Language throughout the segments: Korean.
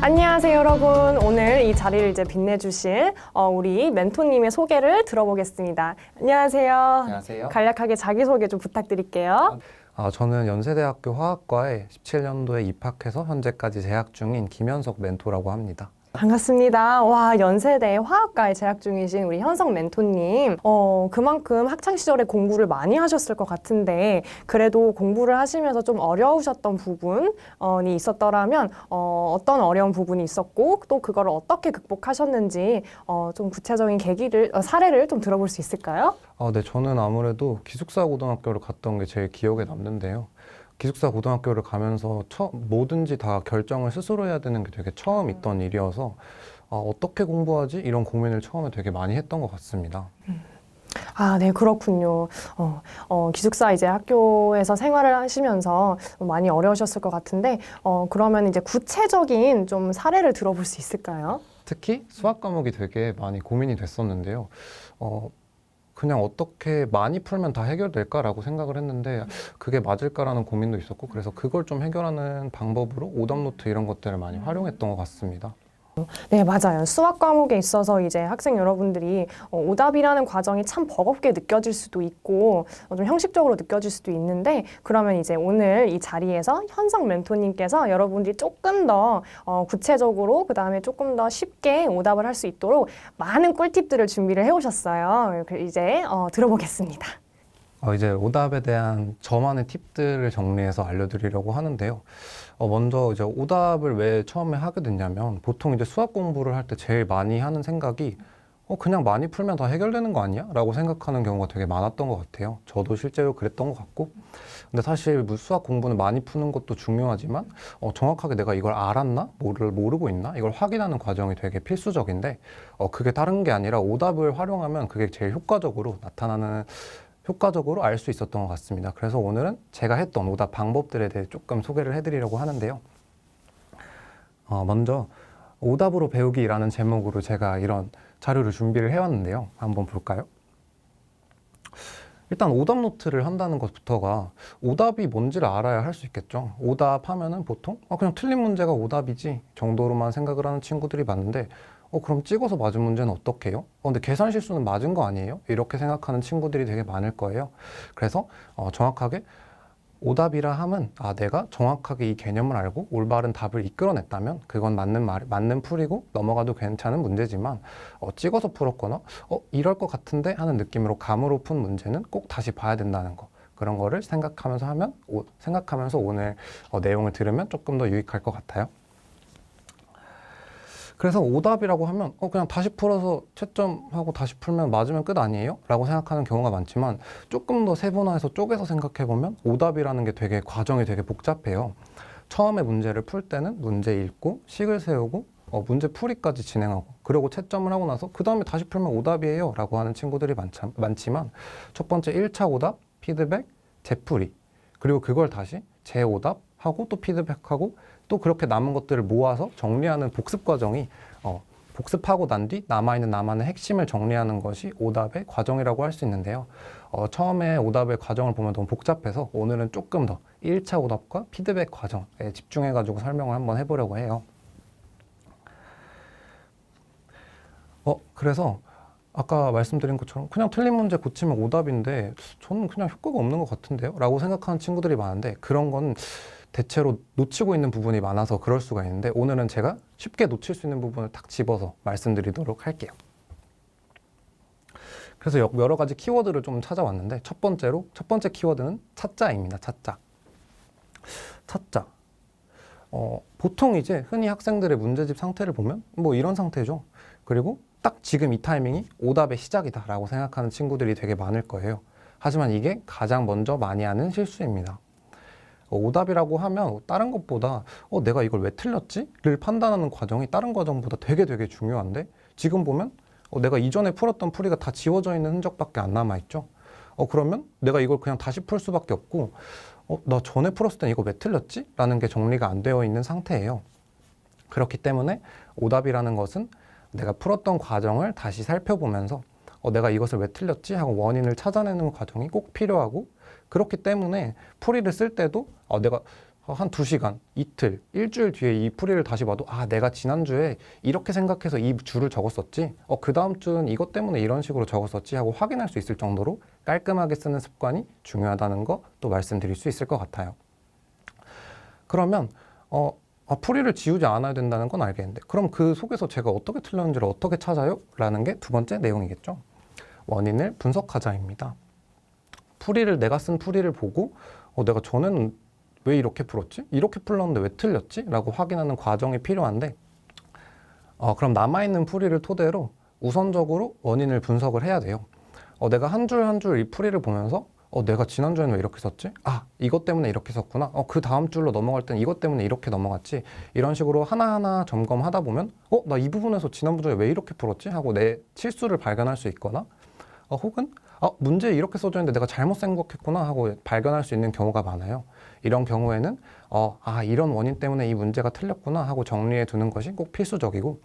안녕하세요, 여러분. 오늘 이 자리를 이제 빛내주실 우리 멘토님의 소개를 들어보겠습니다. 안녕하세요. 안녕하세요. 간략하게 자기소개 좀 부탁드릴게요. 저는 연세대학교 화학과에 17년도에 입학해서 현재까지 재학 중인 김현석 멘토라고 합니다. 반갑습니다. 와, 연세대 화학과에 재학 중이신 우리 현석 멘토님. 그만큼 학창시절에 공부를 많이 하셨을 것 같은데, 그래도 공부를 하시면서 좀 어려우셨던 부분이 있었더라면, 어떤 어려운 부분이 있었고, 또 그걸 어떻게 극복하셨는지, 좀 구체적인 사례를 좀 들어볼 수 있을까요? 네, 저는 아무래도 기숙사 고등학교를 갔던 게 제일 기억에 남는데요. 기숙사 고등학교를 가면서 뭐든지 다 결정을 스스로 해야 되는 게 되게 처음 있던 일이어서 어떻게 공부하지? 이런 고민을 처음에 되게 많이 했던 것 같습니다. 아, 네, 그렇군요. 기숙사 이제 학교에서 생활을 하시면서 많이 어려우셨을 것 같은데, 그러면 이제 구체적인 좀 사례를 들어볼 수 있을까요? 특히 수학 과목이 되게 많이 고민이 됐었는데요. 그냥 어떻게 많이 풀면 다 해결될까라고 생각을 했는데 그게 맞을까라는 고민도 있었고, 그래서 그걸 좀 해결하는 방법으로 오답노트 이런 것들을 많이 활용했던 것 같습니다. 네, 맞아요. 수학 과목에 있어서 이제 학생 여러분들이 오답이라는 과정이 참 버겁게 느껴질 수도 있고 좀 형식적으로 느껴질 수도 있는데, 그러면 이제 오늘 이 자리에서 현석 멘토님께서 여러분들이 조금 더 구체적으로, 그 다음에 조금 더 쉽게 오답을 할 수 있도록 많은 꿀팁들을 준비를 해오셨어요. 이제 들어보겠습니다. 이제 오답에 대한 저만의 팁들을 정리해서 알려드리려고 하는데요. 먼저 이제 오답을 왜 처음에 하게 됐냐면, 보통 이제 수학 공부를 할 때 제일 많이 하는 생각이 그냥 많이 풀면 다 해결되는 거 아니야? 라고 생각하는 경우가 되게 많았던 것 같아요. 저도 실제로 그랬던 것 같고. 근데 사실 수학 공부는 많이 푸는 것도 중요하지만 정확하게 내가 이걸 알았나? 모르고 있나? 이걸 확인하는 과정이 되게 필수적인데, 그게 다른 게 아니라 오답을 활용하면 그게 제일 효과적으로 알 수 있었던 것 같습니다. 그래서 오늘은 제가 했던 오답 방법들에 대해 조금 소개를 해드리려고 하는데요. 먼저 오답으로 배우기라는 제목으로 제가 이런 자료를 준비를 해왔는데요. 한번 볼까요? 일단 오답 노트를 한다는 것부터가 오답이 뭔지를 알아야 할 수 있겠죠. 오답하면은 보통 그냥 틀린 문제가 오답이지 정도로만 생각을 하는 친구들이 많은데, 그럼 찍어서 맞은 문제는 어떻게 해요? 근데 계산 실수는 맞은 거 아니에요? 이렇게 생각하는 친구들이 되게 많을 거예요. 그래서 정확하게 오답이라 함은 내가 정확하게 이 개념을 알고 올바른 답을 이끌어냈다면 그건 맞는 풀이고 넘어가도 괜찮은 문제지만, 찍어서 풀었거나 이럴 것 같은데 하는 느낌으로 감으로 푼 문제는 꼭 다시 봐야 된다는 거. 그런 거를 생각하면서 오늘 내용을 들으면 조금 더 유익할 것 같아요. 그래서 오답이라고 하면 그냥 다시 풀어서 채점하고 다시 풀면 맞으면 끝 아니에요? 라고 생각하는 경우가 많지만, 조금 더 세분화해서 쪼개서 생각해보면 오답이라는 게 과정이 되게 복잡해요. 처음에 문제를 풀 때는 문제 읽고 식을 세우고 문제 풀이까지 진행하고, 그리고 채점을 하고 나서 그 다음에 다시 풀면 오답이에요 라고 하는 친구들이 많지만, 첫 번째 1차 오답, 피드백, 재풀이, 그리고 그걸 다시 재오답하고 또 피드백하고 또 그렇게 남은 것들을 모아서 정리하는 복습 과정이 복습하고 난 뒤 남아있는 나만의 핵심을 정리하는 것이 오답의 과정이라고 할 수 있는데요. 처음에 오답의 과정을 보면 너무 복잡해서 오늘은 조금 더 1차 오답과 피드백 과정에 집중해가지고 설명을 한번 해보려고 해요. 그래서 아까 말씀드린 것처럼 그냥 틀린 문제 고치면 오답인데 저는 그냥 효과가 없는 것 같은데요? 라고 생각하는 친구들이 많은데, 그런 건 대체로 놓치고 있는 부분이 많아서 그럴 수가 있는데, 오늘은 제가 쉽게 놓칠 수 있는 부분을 딱 집어서 말씀드리도록 할게요. 그래서 여러 가지 키워드를 좀 찾아왔는데, 첫 번째 키워드는 찾자입니다. 찾자. 보통 이제 흔히 학생들의 문제집 상태를 보면 뭐 이런 상태죠. 그리고 딱 지금 이 타이밍이 오답의 시작이다 라고 생각하는 친구들이 되게 많을 거예요. 하지만 이게 가장 먼저 많이 하는 실수입니다. 오답이라고 하면 다른 것보다 내가 이걸 왜 틀렸지?를 판단하는 과정이 다른 과정보다 되게 중요한데, 지금 보면 내가 이전에 풀었던 풀이가 다 지워져 있는 흔적밖에 안 남아있죠. 그러면 내가 이걸 그냥 다시 풀 수밖에 없고, 나 전에 풀었을 땐 이거 왜 틀렸지? 라는 게 정리가 안 되어 있는 상태예요. 그렇기 때문에 오답이라는 것은 내가 풀었던 과정을 다시 살펴보면서 내가 이것을 왜 틀렸지? 하고 원인을 찾아내는 과정이 꼭 필요하고, 그렇기 때문에 풀이를 쓸 때도 내가 한 2시간, 이틀, 일주일 뒤에 이 풀이를 다시 봐도 아, 내가 지난주에 이렇게 생각해서 이 줄을 적었었지. 그 다음 주는 이것 때문에 이런 식으로 적었었지 하고 확인할 수 있을 정도로 깔끔하게 쓰는 습관이 중요하다는 거 또 말씀드릴 수 있을 것 같아요. 그러면 풀이를 지우지 않아야 된다는 건 알겠는데 그럼 그 속에서 제가 어떻게 틀렸는지를 어떻게 찾아요? 라는 게 두 번째 내용이겠죠. 원인을 분석하자입니다. 내가 쓴 풀이를 보고 내가 전에는 왜 이렇게 풀었지? 이렇게 풀었는데 왜 틀렸지? 라고 확인하는 과정이 필요한데 그럼 남아있는 풀이를 토대로 우선적으로 원인을 분석을 해야 돼요. 내가 한 줄 한 줄 이 풀이를 보면서 내가 지난주에는 왜 이렇게 썼지? 이것 때문에 이렇게 썼구나. 그 다음 줄로 넘어갈 때는 이것 때문에 이렇게 넘어갔지. 이런 식으로 하나하나 점검하다 보면 나 이 부분에서 지난주에 왜 이렇게 풀었지? 하고 내 실수를 발견할 수 있거나 혹은 문제에 이렇게 써져 있는데 내가 잘못 생각했구나 하고 발견할 수 있는 경우가 많아요. 이런 경우에는 이런 원인 때문에 이 문제가 틀렸구나 하고 정리해 두는 것이 꼭 필수적이고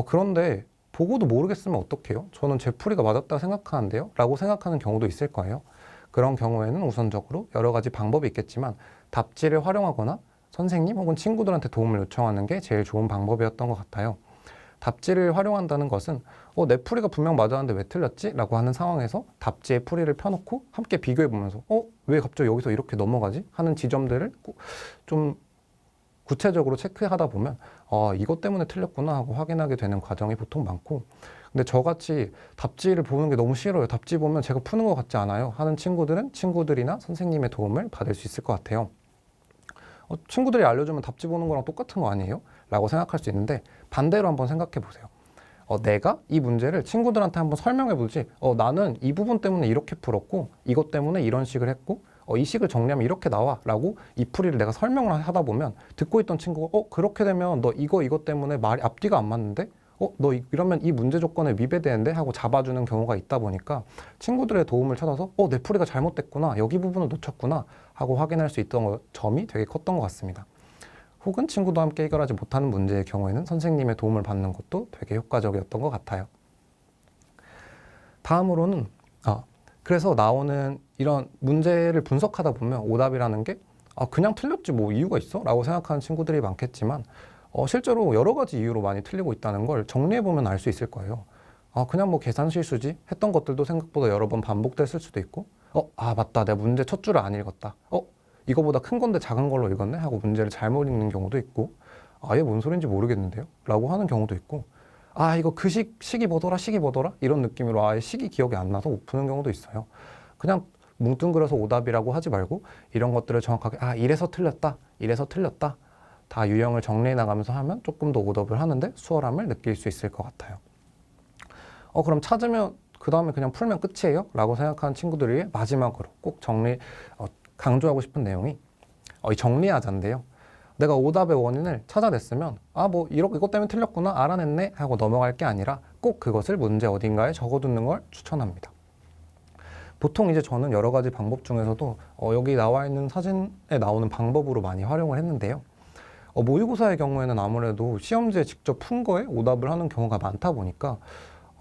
그런데 보고도 모르겠으면 어떡해요? 저는 제 풀이가 맞았다고 생각하는데요? 라고 생각하는 경우도 있을 거예요. 그런 경우에는 우선적으로 여러 가지 방법이 있겠지만 답지를 활용하거나 선생님 혹은 친구들한테 도움을 요청하는 게 제일 좋은 방법이었던 것 같아요. 답지를 활용한다는 것은 내 풀이가 분명 맞았는데 왜 틀렸지? 라고 하는 상황에서 답지의 풀이를 펴놓고 함께 비교해보면서 왜 갑자기 여기서 이렇게 넘어가지? 하는 지점들을 좀 구체적으로 체크하다 보면 이것 때문에 틀렸구나 하고 확인하게 되는 과정이 보통 많고 근데 저같이 답지를 보는 게 너무 싫어요. 답지 보면 제가 푸는 것 같지 않아요. 하는 친구들은 친구들이나 선생님의 도움을 받을 수 있을 것 같아요. 친구들이 알려주면 답지 보는 거랑 똑같은 거 아니에요? 라고 생각할 수 있는데 반대로 한번 생각해 보세요. 내가 이 문제를 친구들한테 한번 설명해 보지 나는 이 부분 때문에 이렇게 풀었고 이것 때문에 이런 식을 했고 이 식을 정리하면 이렇게 나와 라고 이 풀이를 내가 설명을 하다 보면 듣고 있던 친구가 그렇게 되면 너 이것 때문에 말이 앞뒤가 안 맞는데 너 이러면 이 문제 조건에 위배되는데 하고 잡아주는 경우가 있다 보니까 친구들의 도움을 찾아서 내 풀이가 잘못됐구나 여기 부분을 놓쳤구나 하고 확인할 수 있던 점이 되게 컸던 것 같습니다. 혹은 친구도 함께 해결하지 못하는 문제의 경우에는 선생님의 도움을 받는 것도 되게 효과적이었던 것 같아요. 다음으로는 그래서 나오는 이런 문제를 분석하다 보면 오답이라는 게 그냥 틀렸지 뭐 이유가 있어? 라고 생각하는 친구들이 많겠지만 실제로 여러 가지 이유로 많이 틀리고 있다는 걸 정리해보면 알 수 있을 거예요. 그냥 뭐 계산 실수지? 했던 것들도 생각보다 여러 번 반복됐을 수도 있고 맞다 내가 문제 첫 줄을 안 읽었다. 이거보다 큰 건데 작은 걸로 읽었네? 하고 문제를 잘못 읽는 경우도 있고 얘 뭔 소린지 모르겠는데요? 라고 하는 경우도 있고 이거 그 식이 뭐더라? 이런 느낌으로 아예 식이 기억이 안 나서 못 푸는 경우도 있어요. 그냥 뭉뚱그려서 오답이라고 하지 말고 이런 것들을 정확하게 이래서 틀렸다 다 유형을 정리해 나가면서 하면 조금 더 오답을 하는데 수월함을 느낄 수 있을 것 같아요. 그럼 찾으면 그 다음에 그냥 풀면 끝이에요? 라고 생각하는 친구들을 위해 마지막으로 꼭 강조하고 싶은 내용이 이 정리하자인데요. 내가 오답의 원인을 찾아냈으면 이것 때문에 틀렸구나 알아냈네 하고 넘어갈 게 아니라 꼭 그것을 문제 어딘가에 적어두는 걸 추천합니다. 보통 이제 저는 여러 가지 방법 중에서도 여기 나와 있는 사진에 나오는 방법으로 많이 활용을 했는데요. 모의고사의 경우에는 아무래도 시험지에 직접 푼 거에 오답을 하는 경우가 많다 보니까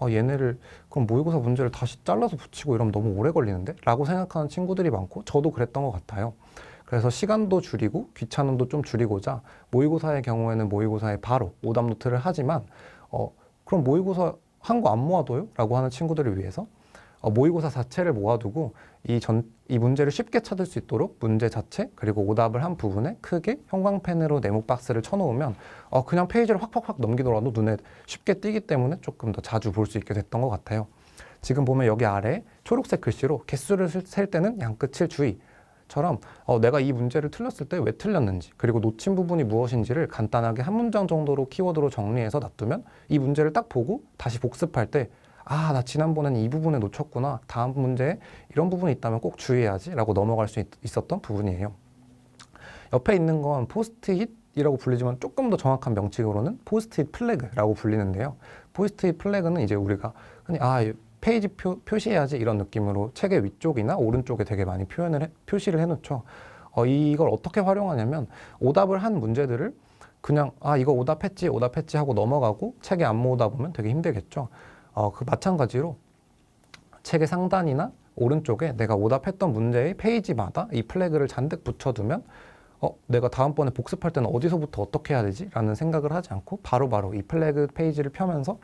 얘네를 그럼 모의고사 문제를 다시 잘라서 붙이고 이러면 너무 오래 걸리는데? 라고 생각하는 친구들이 많고 저도 그랬던 것 같아요. 그래서 시간도 줄이고 귀찮음도 좀 줄이고자 모의고사의 경우에는 모의고사에 바로 오답 노트를 하지만 그럼 모의고사 한 거 안 모아둬요? 라고 하는 친구들을 위해서 모의고사 자체를 모아두고 이 문제를 쉽게 찾을 수 있도록 문제 자체 그리고 오답을 한 부분에 크게 형광펜으로 네모 박스를 쳐놓으면 그냥 페이지를 확 넘기더라도 눈에 쉽게 띄기 때문에 조금 더 자주 볼 수 있게 됐던 것 같아요. 지금 보면 여기 아래 초록색 글씨로 개수를 셀 때는 양끝을 주의 처럼 내가 이 문제를 틀렸을 때 왜 틀렸는지 그리고 놓친 부분이 무엇인지를 간단하게 한 문장 정도로 키워드로 정리해서 놔두면 이 문제를 딱 보고 다시 복습할 때 나 지난번에는 이 부분에 놓쳤구나 다음 문제에 이런 부분이 있다면 꼭 주의해야지 라고 넘어갈 수 있었던 부분이에요. 옆에 있는 건 포스트잇이라고 불리지만 조금 더 정확한 명칭으로는 포스트잇 플래그라고 불리는데요. 포스트잇 플래그는 이제 우리가 흔히 페이지 표시해야지 이런 느낌으로 책의 위쪽이나 오른쪽에 되게 많이 표시를 해놓죠. 이걸 어떻게 활용하냐면 오답을 한 문제들을 그냥 이거 오답했지 하고 넘어가고 책에 안 모으다 보면 되게 힘들겠죠. 마찬가지로 책의 상단이나 오른쪽에 내가 오답했던 문제의 페이지마다 이 플래그를 잔뜩 붙여두면 내가 다음번에 복습할 때는 어디서부터 어떻게 해야 되지? 라는 생각을 하지 않고 바로바로 이 플래그 페이지를 펴면서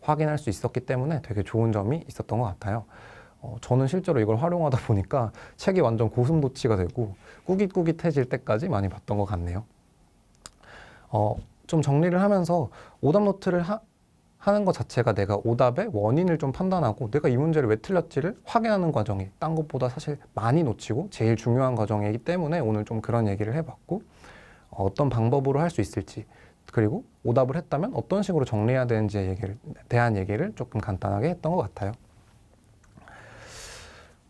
확인할 수 있었기 때문에 되게 좋은 점이 있었던 것 같아요. 저는 실제로 이걸 활용하다 보니까 책이 완전 고슴도치가 되고 꾸깃꾸깃해질 때까지 많이 봤던 것 같네요. 좀 정리를 하면서 오답 노트를 하는 것 자체가 내가 오답의 원인을 좀 판단하고 내가 이 문제를 왜 틀렸지를 확인하는 과정이 딴 것보다 사실 많이 놓치고 제일 중요한 과정이기 때문에 오늘 좀 그런 얘기를 해봤고, 어떤 방법으로 할 수 있을지, 그리고 오답을 했다면 어떤 식으로 정리해야 되는지에 대한 얘기를 조금 간단하게 했던 것 같아요.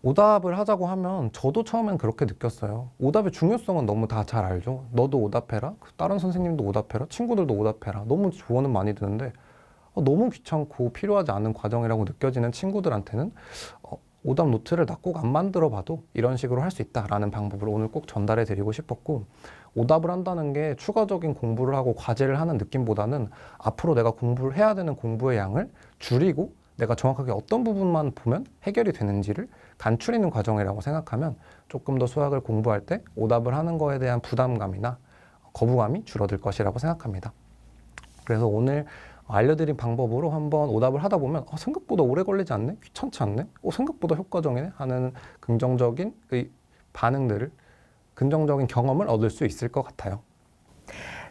오답을 하자고 하면 저도 처음엔 그렇게 느꼈어요. 오답의 중요성은 너무 다 잘 알죠. 너도 오답해라, 다른 선생님도 오답해라, 친구들도 오답해라. 너무 조언은 많이 드는데 너무 귀찮고 필요하지 않은 과정이라고 느껴지는 친구들한테는 오답 노트를 나 꼭 안 만들어 봐도 이런 식으로 할 수 있다라는 방법을 오늘 꼭 전달해 드리고 싶었고, 오답을 한다는 게 추가적인 공부를 하고 과제를 하는 느낌보다는 앞으로 내가 공부를 해야 되는 공부의 양을 줄이고 내가 정확하게 어떤 부분만 보면 해결이 되는지를 간추리는 과정이라고 생각하면 조금 더 수학을 공부할 때 오답을 하는 거에 대한 부담감이나 거부감이 줄어들 것이라고 생각합니다. 그래서 오늘 알려드린 방법으로 한번 오답을 하다 보면 생각보다 오래 걸리지 않네? 귀찮지 않네? 생각보다 효과적이네? 하는 긍정적인 반응들을, 긍정적인 경험을 얻을 수 있을 것 같아요.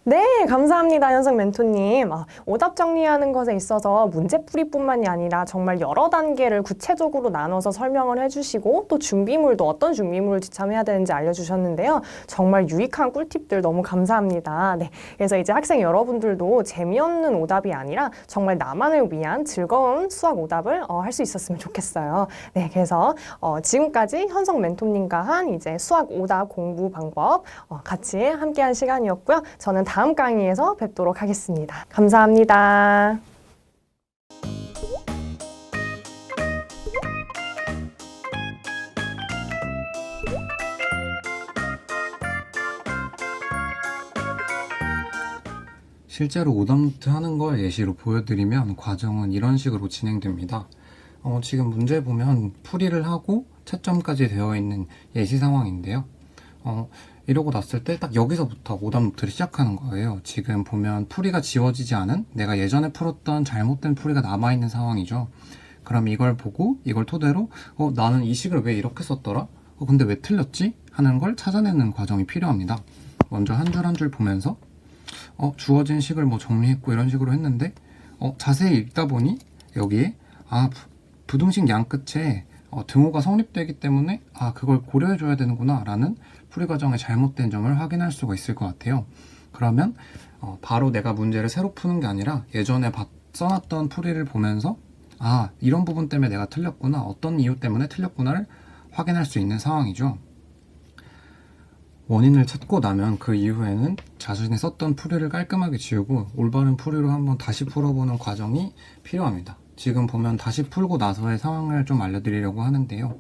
네, 감사합니다, 현석 멘토님. 오답 정리하는 것에 있어서 문제풀이뿐만이 아니라 정말 여러 단계를 구체적으로 나눠서 설명을 해주시고 또 준비물도 어떤 준비물을 지참해야 되는지 알려주셨는데요. 정말 유익한 꿀팁들 너무 감사합니다. 네, 그래서 이제 학생 여러분들도 재미없는 오답이 아니라 정말 나만을 위한 즐거운 수학 오답을 할 수 있었으면 좋겠어요. 네, 그래서 지금까지 현석 멘토님과 한 이제 수학 오답 공부 방법 같이 함께한 시간이었고요. 저는 다음 강의에서 뵙도록 하겠습니다. 감사합니다. 실제로 오답노트 하는 걸 예시로 보여드리면 과정은 이런 식으로 진행됩니다. 지금 문제 보면 풀이를 하고 채점까지 되어 있는 예시 상황인데요. 이러고 났을 때 딱 여기서부터 오답 노트를 시작하는 거예요. 지금 보면 풀이가 지워지지 않은, 내가 예전에 풀었던 잘못된 풀이가 남아있는 상황이죠. 그럼 이걸 보고 이걸 토대로 나는 이 식을 왜 이렇게 썼더라? 근데 왜 틀렸지? 하는 걸 찾아내는 과정이 필요합니다. 먼저 한 줄 한 줄 보면서 주어진 식을 뭐 정리했고 이런 식으로 했는데 자세히 읽다 보니 여기에 부등식 양 끝에 등호가 성립되기 때문에 그걸 고려해 줘야 되는구나 라는 풀이 과정의 잘못된 점을 확인할 수가 있을 것 같아요. 그러면 바로 내가 문제를 새로 푸는 게 아니라 예전에 써놨던 풀이를 보면서 이런 부분 때문에 내가 틀렸구나, 어떤 이유 때문에 틀렸구나를 확인할 수 있는 상황이죠. 원인을 찾고 나면 그 이후에는 자신이 썼던 풀이를 깔끔하게 지우고 올바른 풀이로 한번 다시 풀어보는 과정이 필요합니다. 지금 보면 다시 풀고 나서의 상황을 좀 알려드리려고 하는데요.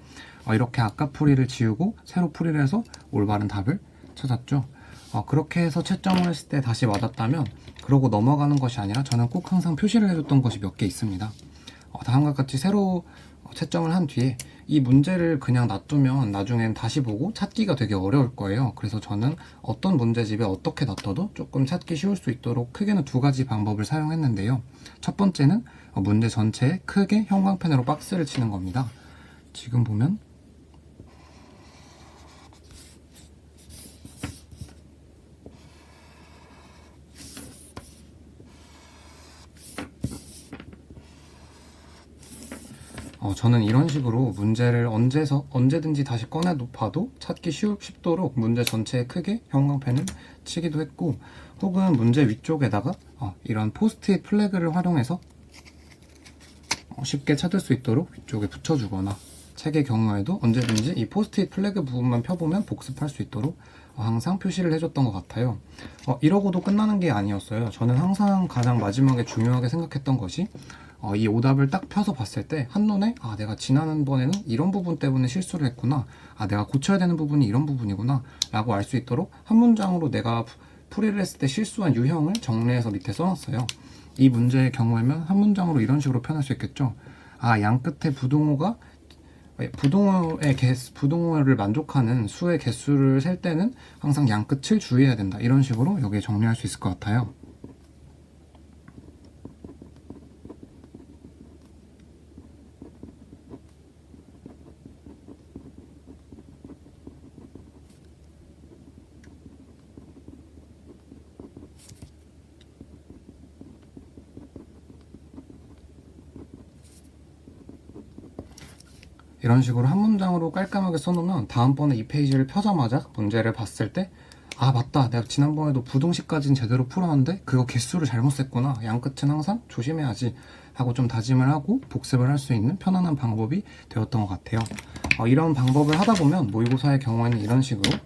이렇게 아까 풀이를 지우고 새로 풀이를 해서 올바른 답을 찾았죠. 그렇게 해서 채점을 했을 때 다시 맞았다면 그러고 넘어가는 것이 아니라 저는 꼭 항상 표시를 해줬던 것이 몇 개 있습니다. 다음과 같이 새로 채점을 한 뒤에 이 문제를 그냥 놔두면 나중엔 다시 보고 찾기가 되게 어려울 거예요. 그래서 저는 어떤 문제집에 어떻게 놔둬도 조금 찾기 쉬울 수 있도록 크게는 두 가지 방법을 사용했는데요. 첫 번째는 문제 전체에 크게 형광펜으로 박스를 치는 겁니다. 지금 보면 저는 이런 식으로 문제를 언제든지 다시 꺼내 봐도 찾기 쉽도록 문제 전체에 크게 형광펜을 치기도 했고, 혹은 문제 위쪽에다가 이런 포스트잇 플래그를 활용해서 쉽게 찾을 수 있도록 위쪽에 붙여주거나, 책의 경우에도 언제든지 이 포스트잇 플래그 부분만 펴보면 복습할 수 있도록 항상 표시를 해줬던 것 같아요. 이러고도 끝나는 게 아니었어요. 저는 항상 가장 마지막에 중요하게 생각했던 것이 이 오답을 딱 펴서 봤을 때 한눈에 내가 지난번에는 이런 부분 때문에 실수를 했구나, 내가 고쳐야 되는 부분이 이런 부분이구나 라고 알 수 있도록 한 문장으로 내가 풀이를 했을 때 실수한 유형을 정리해서 밑에 써놨어요. 이 문제의 경우에는 한 문장으로 이런 식으로 표현할 수 있겠죠. 양 끝에 부등호가 부동호를 만족하는 수의 개수를 셀 때는 항상 양 끝을 주의해야 된다. 이런 식으로 여기에 정리할 수 있을 것 같아요. 이런 식으로 한 문장으로 깔끔하게 써놓으면 다음번에 이 페이지를 펴자마자 문제를 봤을 때 아 맞다, 내가 지난번에도 부등식까지는 제대로 풀었는데 그거 개수를 잘못 셌구나, 양 끝은 항상 조심해야지 하고 좀 다짐을 하고 복습을 할 수 있는 편안한 방법이 되었던 것 같아요. 이런 방법을 하다 보면 모의고사의 경우에는 이런 식으로,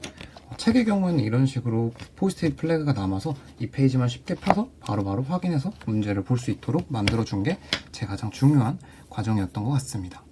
책의 경우에는 이런 식으로 포스트잇 플래그가 남아서 이 페이지만 쉽게 펴서 바로바로 확인해서 문제를 볼 수 있도록 만들어준 게 제 가장 중요한 과정이었던 것 같습니다.